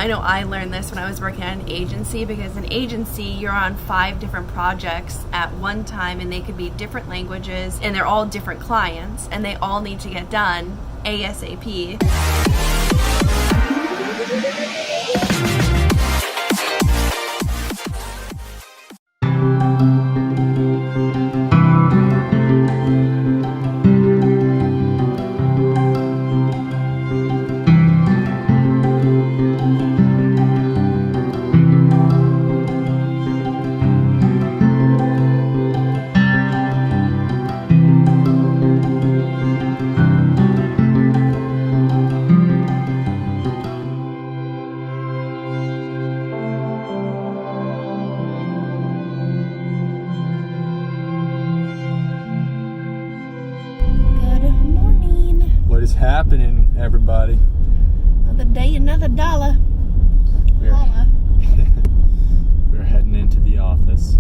I know I learned this when I was working at an agency, because an agency, you're on 5 different projects at one time, and they could be different languages, and they're all different clients, and they all need to get done ASAP. Happening, everybody. Another day, another dollar. We're heading into the office.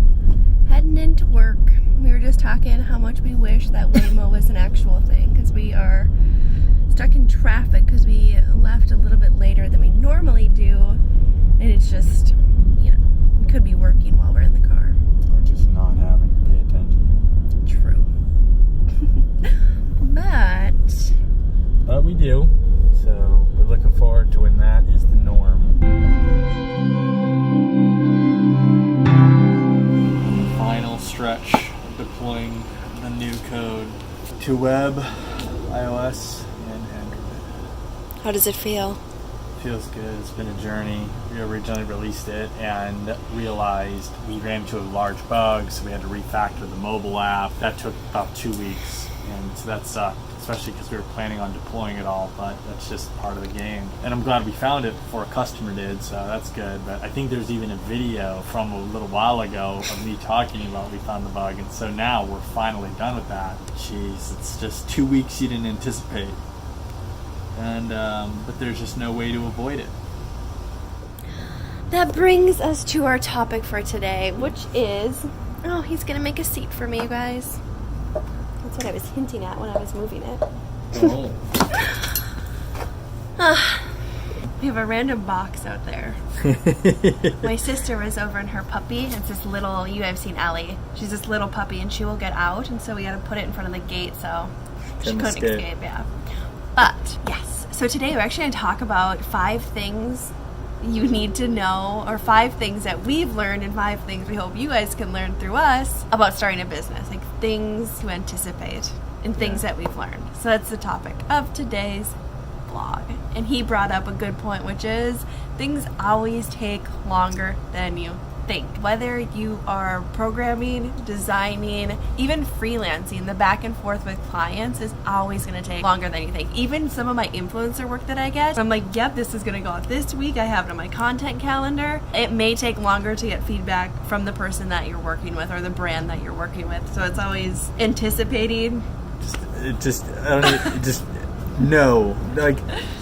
Heading into work. We were just talking how much we wish that Waymo was an actual thing, because we are stuck in traffic because we left a little bit later than we normally do, and it's just, you know, we could be working while we're in the car. Or just not having to pay attention. True. But we do, so we're looking forward to when that is the norm. The final stretch of deploying the new code to web, iOS, and Android. How does it feel? Feels good. It's been a journey. We originally released it and realized we ran into a large bug, so we had to refactor the mobile app. That took about 2 weeks, and so that sucked, especially because we were planning on deploying it all, but that's just part of the game. And I'm glad we found it before a customer did, so that's good. But I think there's even a video from a little while ago of me talking about we found the bug, and so now we're finally done with that. Jeez, it's just 2 weeks you didn't anticipate. And but there's just no way to avoid it. That brings us to our topic for today, which is, oh, he's gonna make a seat for me, you guys. That's what I was hinting at when I was moving it. Oh. We have a random box out there. My sister was over in her puppy. It's this little, you have seen Ellie. She's this little puppy, and she will get out, and so we had to put it in front of the gate so she couldn't escape, yeah. But, yes. So today we're actually going to talk about 5 things you need to know, or 5 things that we've learned, and 5 things we hope you guys can learn through us about starting a business. Like things to anticipate and things that we've learned. So that's the topic of today's vlog. And he brought up a good point, which is things always take longer than you think. Whether you are programming, designing, even freelancing, the back and forth with clients is always going to take longer than you think. Even some of my influencer work that I get, I'm like, yep, this is going to go out this week. I have it on my content calendar. It may take longer to get feedback from the person that you're working with or the brand that you're working with. So it's always anticipating. No, like,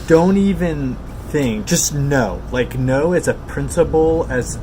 don't even think, just know. Like, know as a principle, as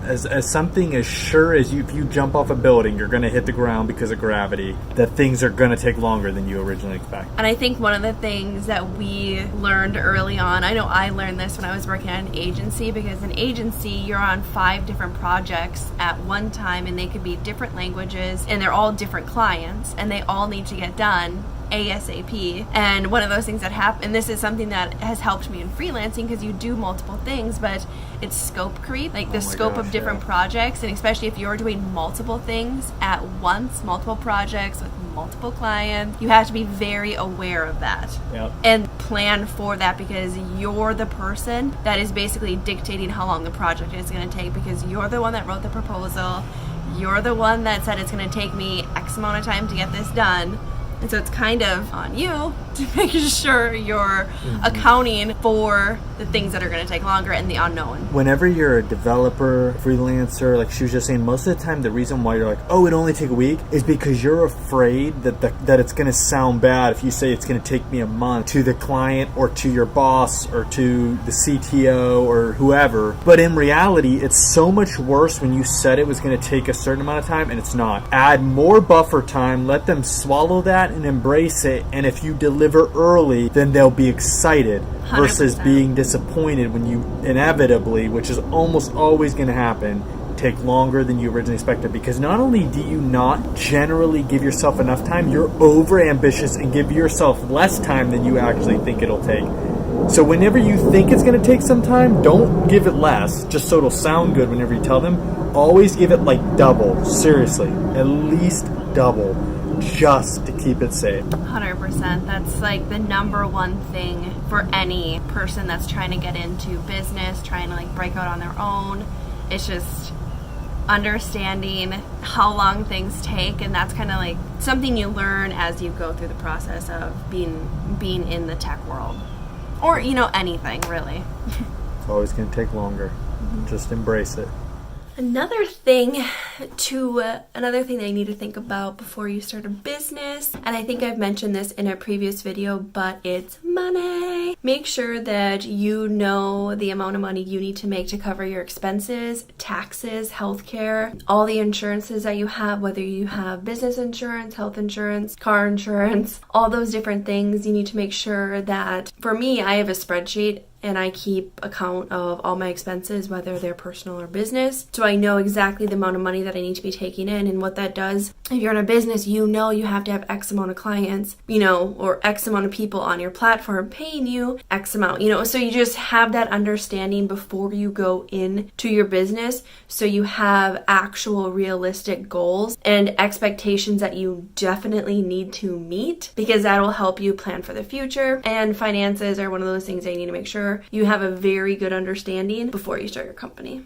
something as sure as if you jump off a building, you're going to hit the ground because of gravity, that things are going to take longer than you originally expect. And I think one of the things that we learned early on, I know I learned this when I was working at an agency, because an agency, you're on 5 different projects at one time, and they could be different languages, and they're all different clients, and they all need to get done ASAP. And one of those things that happen, and this is something that has helped me in freelancing, because you do multiple things, but it's scope creep, like the scope of different projects, and especially if you're doing multiple things at once, multiple projects with multiple clients, you have to be very aware of that. Yep. And plan for that, because you're the person that is basically dictating how long the project is going to take, because you're the one that wrote the proposal, you're the one that said it's going to take me X amount of time to get this done. And so it's kind of on you to make sure you're accounting for the things that are going to take longer and the unknown. Whenever you're a developer, freelancer, like she was just saying, most of the time the reason why you're like, oh, it only take a week, is because you're afraid that it's going to sound bad if you say it's going to take me a month to the client or to your boss or to the CTO or whoever. But in reality, it's so much worse when you said it was going to take a certain amount of time and it's not. Add more buffer time, let them swallow that, that and embrace it. And if you deliver early, then they'll be excited versus 100%. being disappointed when you inevitably, which is almost always going to happen, take longer than you originally expected. Because not only do you not generally give yourself enough time, you're over ambitious and give yourself less time than you actually think it'll take. So whenever you think it's going to take some time, don't give it less, just so it'll sound good whenever you tell them. Always give it like double. Seriously, at least double, just to keep it safe. 100%. That's like the number one thing for any person that's trying to get into business, trying to like break out on their own. It's just understanding how long things take, and that's kind of like something you learn as you go through the process of being in the tech world. Or, anything, really. It's always going to take longer. Just embrace it. Another thing that you need to think about before you start a business, and I think I've mentioned this in a previous video, but it's money. Make sure that you know the amount of money you need to make to cover your expenses, taxes, healthcare, all the insurances that you have, whether you have business insurance, health insurance, car insurance, all those different things. You need to make sure that, for me, I have a spreadsheet and I keep account of all my expenses, whether they're personal or business. So I know exactly the amount of money that I need to be taking in, and what that does. If you're in a business, you have to have X amount of clients, or X amount of people on your platform paying you X amount, so you just have that understanding before you go into your business. So you have actual realistic goals and expectations that you definitely need to meet, because that'll help you plan for the future. And finances are one of those things that you need to make sure you have a very good understanding before you start your company.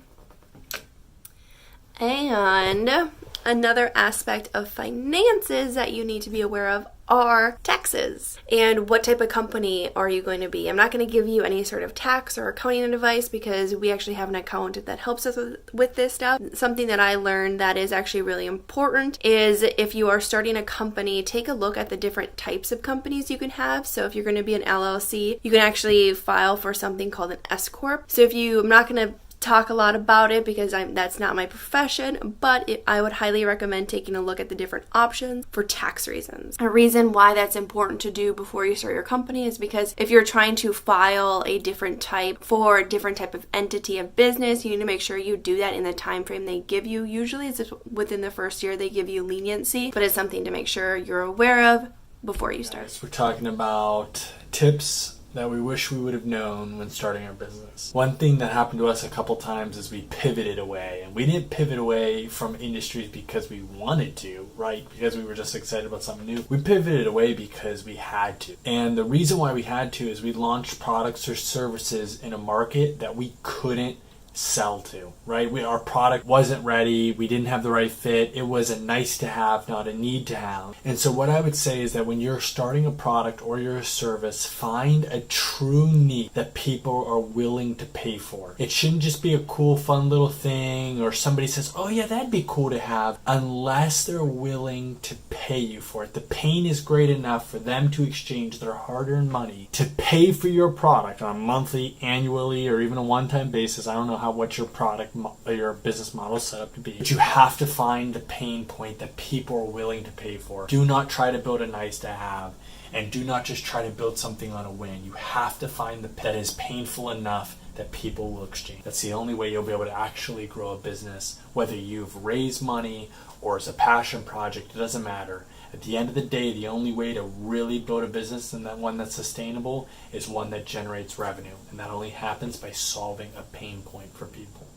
And another aspect of finances that you need to be aware of are taxes. And what type of company are you going to be? I'm not going to give you any sort of tax or accounting advice, because we actually have an accountant that helps us with this stuff. Something that I learned that is actually really important is, if you are starting a company, take a look at the different types of companies you can have. So if you're going to be an LLC, you can actually file for something called an S Corp. So I'm not going to talk a lot about it because that's not my profession, but I would highly recommend taking a look at the different options for tax reasons. A reason why that's important to do before you start your company is because if you're trying to file a different type for a different type of entity of business, you need to make sure you do that in the time frame they give you. Usually it's within the first year they give you leniency, but it's something to make sure you're aware of before you start. We're talking about tips that we wish we would have known when starting our business. One thing that happened to us a couple times is we pivoted away. And we didn't pivot away from industries because we wanted to, right? Because we were just excited about something new. We pivoted away because we had to. And the reason why we had to is we launched products or services in a market that we couldn't sell to, right? Our product wasn't ready. We didn't have the right fit. It was a nice to have, not a need to have. And so what I would say is that when you're starting a product or your service, find a true need that people are willing to pay for. It shouldn't just be a cool, fun little thing, or somebody says, oh yeah, that'd be cool to have, unless they're willing to pay you for it. The pain is great enough for them to exchange their hard-earned money to pay for your product on a monthly, annually, or even a one-time basis. I don't know what your product or your business model is set up to be. But you have to find the pain point that people are willing to pay for. Do not try to build a nice to have, and do not just try to build something on a whim. You have to find that is painful enough that people will exchange. That's the only way you'll be able to actually grow a business. Whether you've raised money or it's a passion project, it doesn't matter. At the end of the day, the only way to really build a business, and that one that's sustainable, is one that generates revenue. And that only happens by solving a pain point for people.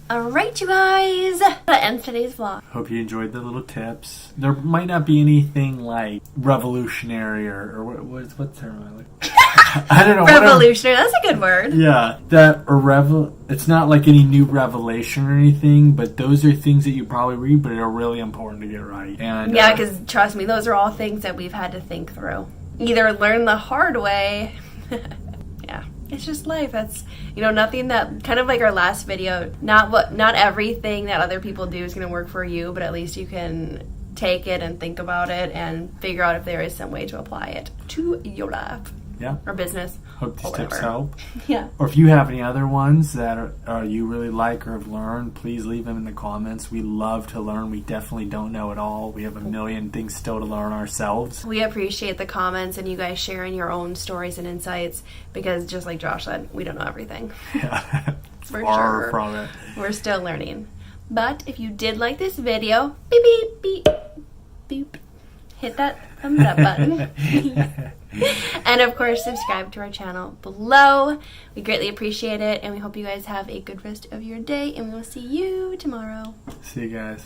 Alright, you guys, that ends today's vlog. Hope you enjoyed the little tips. There might not be anything like revolutionary or what term am I looking I don't know. Revolutionary, that's a good word. Yeah, it's not like any new revelation or anything, but those are things that you probably read, but are really important to get right. And yeah, because trust me, those are all things that we've had to think through. Either learn the hard way. Yeah, it's just life. That's, nothing that, kind of like our last video, not everything that other people do is going to work for you, but at least you can take it and think about it and figure out if there is some way to apply it to your life. Yeah. or business. Hope these or tips whatever. help. Yeah. Or if you have any other ones that you really like or have learned, please leave them in the comments. We love to learn. We definitely don't know it all. We have a million things still to learn ourselves. We appreciate the comments and you guys sharing your own stories and insights because just like Josh said, we don't know everything. Yeah. For Far sure. from it. We're still learning. But if you did like this video, beep, beep, beep, beep, hit that thumbs up button. And of course, subscribe to our channel below. We greatly appreciate it, and we hope you guys have a good rest of your day, and we will see you tomorrow. See you guys.